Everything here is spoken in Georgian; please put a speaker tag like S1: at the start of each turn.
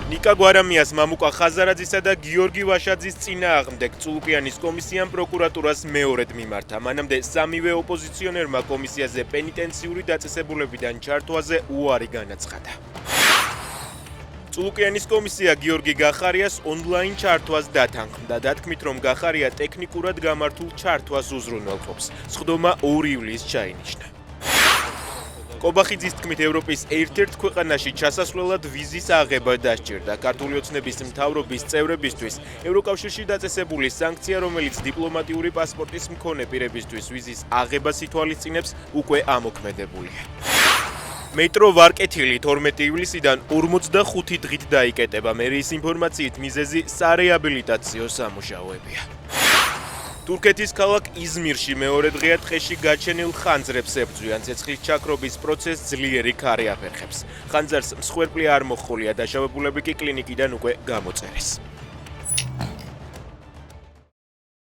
S1: ნიკა გვარამიას მამუკა ხაზარაძისა და გიორგი ვაშაძის წინააღმდეგ წულუკიანის კომისიამ პროკურატურას მეორედ მიმართა. მანამდე სამივე ოპოზიციონერმა კომისიაზე პენიტენციური დაწესებულებიდან ჩართვაზე უარი განაცხადა. წულუკიანის კომისია გიორგი გახარიას ონლაინ ჩართვას დათანხმდა. დათქმით, რომ გახარია ტექნიკურად გამართულ ჩართვას უზრუნველყოფს. სხდომა 2 ივლისს ჩაინიშნა. კობახიძის თქმით, ევროპის ერთ-ერთ ქვეყანაში ჩასასვლელად ვიზის აღება დასჭირდა. ქართული ოცნების მთავრობის წევრებისთვის ევროკავშირში დაწესებული სანქცია, რომელიც დიპლომატიური პასპორტის მქონე პირებისთვის ვიზის აღებას ითვალისწინებს, უკვე ამოქმედებულია. მეტრო ვარკეთილი 12 ივლისიდან 45 დღით დაიკეტება. მერიის ინფორმაციით მიზეზი სარეაბილიტაციო სამუშაოებია. თურქეთის ქალაქ იზმირში მეორე დღეა ტყეში გაჩენილ ხანძრებს ებრძვიან. ცეცხლის ჩაქრობის პროცესს ძლიერი ქარი აფერხებს. ხანძარს მსხვერპლი არ მოჰყოლია, დაშავებულები კი კლინიკიდან უკვე გამოწერეს.